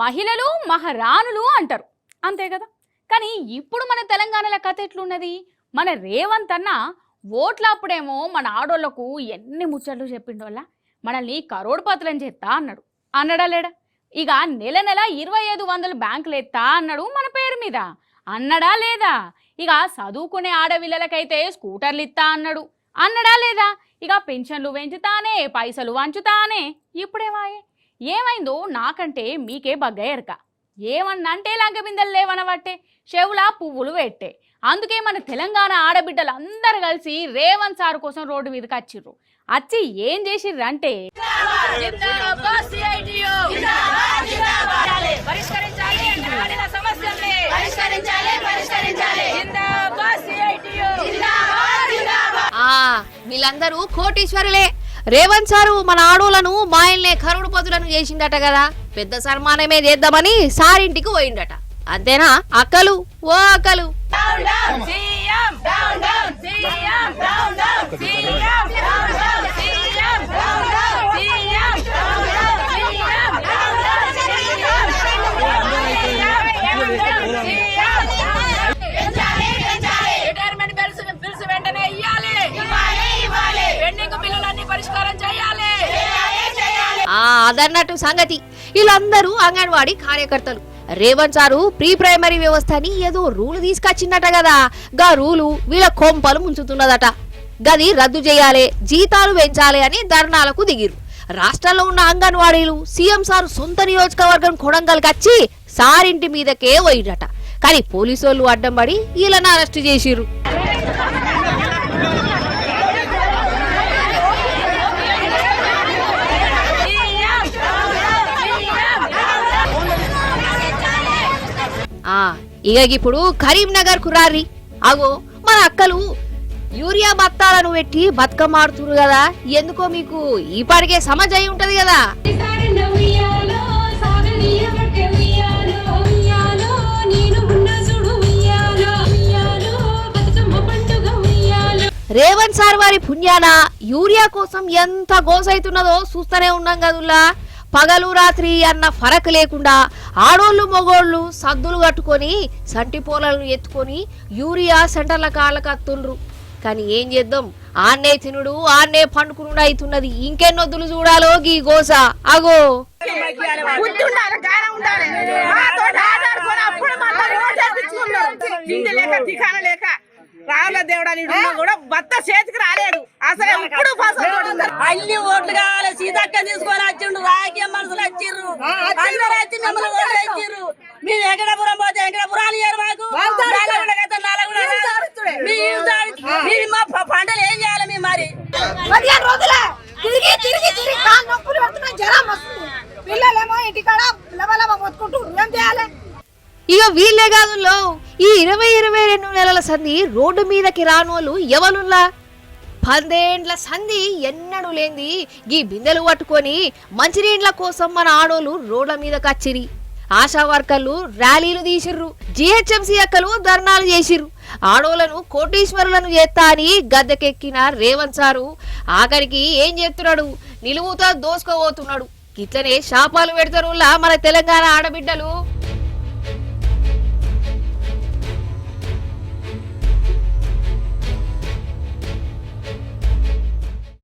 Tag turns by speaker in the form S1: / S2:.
S1: మహిళలు మహారాణులు అంటారు అంతే కదా. కానీ ఇప్పుడు మన తెలంగాణలో కథ ఎట్లున్నది? మన రేవంత్ అన్న ఓట్లప్పుడేమో మన ఆడోళ్లకు ఎన్ని ముచ్చట్లు చెప్పిండోళ్ళ మనల్ని కరోడ్పతులని చేస్తా అన్నాడు. అన్నడా లేడా? ఇక నెల నెల 2500 బ్యాంకులు ఎత్తా అన్నాడు మన పేరు మీద. అన్నడా లేదా? ఇక చదువుకునే ఆడవిల్లలకైతే స్కూటర్లు ఇస్తా అన్నాడు. అన్నడా లేదా? ఇక పెన్షన్లు పెంచుతానే, పైసలు వంచుతానే. ఇప్పుడేమాయే? ఏమైందో నాకంటే మీకే బగ్గ ఎరక. ఏమన్నంటే లంకబిందెలు లేవనబట్టే, చెవులా పువ్వులు పెట్టే. అందుకే మన తెలంగాణ ఆడబిడ్డలు అందరు కలిసి రేవంత్ సార్ కోసం రోడ్డు మీదకి వచ్చిర్రు. వచ్చి ఏం చేసిర్రు అంటే
S2: వీళ్ళందరూ కోటీశ్వరులే. రేవంత్ సారు మన ఆడోళ్లను మాయల్నే కరుడు పదులను చేసిండట కదా, పెద్ద సన్మానమే చేద్దామని సారింటికి పోయిండట. అంతేనా అక్కలు? ఓ అక్కలు, అదన్నట్టు సంగతి. వీళ్ళందరూ అంగన్వాడీ కార్యకర్తలు. రేవంత్ సారు ప్రీ ప్రైమరీ వ్యవస్థ అని ఏదో రూలు తీసుకొచ్చిందట కదా, గా రూలు వీళ్ళ కొంపలు ముంచుతున్నదట. గది రద్దు చేయాలి, జీతాలు పెంచాలి అని ధర్నాలకు దిగిరు. రాష్ట్రంలో ఉన్న అంగన్వాడీలు సీఎం సారు సొంత నియోజకవర్గం కొడంగల్కి వచ్చి సారింటి మీదకే పోయిడట. కానీ పోలీసోళ్ళు అడ్డం పడి వీళ్ళని అరెస్టు చేసిరు. ఇక ఇప్పుడు కరీంనగర్ కు రారి. అగో మన అక్కలు యూరియా బత్తాలను పెట్టి బతుకమ్మాడుతురు కదా, ఎందుకో మీకు ఈ పాడికే సమజ్ అయి ఉంటది కదా. రేవంత్ సార్ వారి పుణ్యాన యూరియా కోసం ఎంత గోసైతున్నదో చూస్తూనే ఉన్నాం కదుల్లా. పగలు రాత్రి అన్న ఫరక్ లేకుండా ఆడోళ్ళు మొగోళ్ళు సద్దులు కట్టుకొని సంటి పోలను ఎత్తుకొని యూరియా సెంటర్ల కాళ్ళకు అత్తుండ్రు. కానీ ఏం చేద్దాం, ఆన్నే తినుడు ఆన్నే పండుకునుడు అవుతున్నది. ఇంకెన్నొద్దులు చూడాలో గీ గోస. అగో
S3: రావుల దేవుడని కూడా భర్త చేతికి రాలేదు. అసలు ఇప్పుడు అన్ని ఓట్లు కావాలి. సీతక్క తీసుకొని వచ్చిండు. రాజకీయ మనుషులు వచ్చిర్రు, అందరూ వచ్చి మిమ్మల్ని ఓట్లు వచ్చిర్రు. మేము వెంకటాపురం పోతే వెంకటాపురాలు ఇయ్యారు మాకు. మా పంటలు ఏం చేయాలి మేము? మరి 15 రోజుల తిరిగి తిరిగి తిరిగి కాళ్ళు నొప్పులు పెడుతున్నాం, జ్వరం వస్తుంది. పిల్లలేమో ఇంటికాడ లవలవ మొత్తుకుంటూ ఏం చేయాలి?
S2: ఇక వీళ్ళే కాదుల్లో ఈ 20-22 నెలల సంధి రోడ్డు మీదకి రానోళ్ళు ఎవరుల్లా. 10 ఏండ్ల సంధి ఎన్నడూ లేంది గీ బిందెలు పట్టుకొని మంచినీళ్ల కోసం మన ఆడోళ్ళు రోడ్ల మీద కచ్చిరి. ఆశా వర్కర్లు ర్యాలీలు తీసిర్రు, జిహెచ్ఎంసీ అక్కలు ధర్నాలు చేసిర్రు. ఆడోళ్లను కోటీశ్వరులను చేస్తా అని గద్దెకెక్కిన రేవంత్ సారు ఆఖరికి ఏం చేస్తున్నాడు? నిలువుతో దోసుకోబోతున్నాడు. ఇట్లనే శాపాలు పెడతారు మన తెలంగాణ ఆడబిడ్డలు.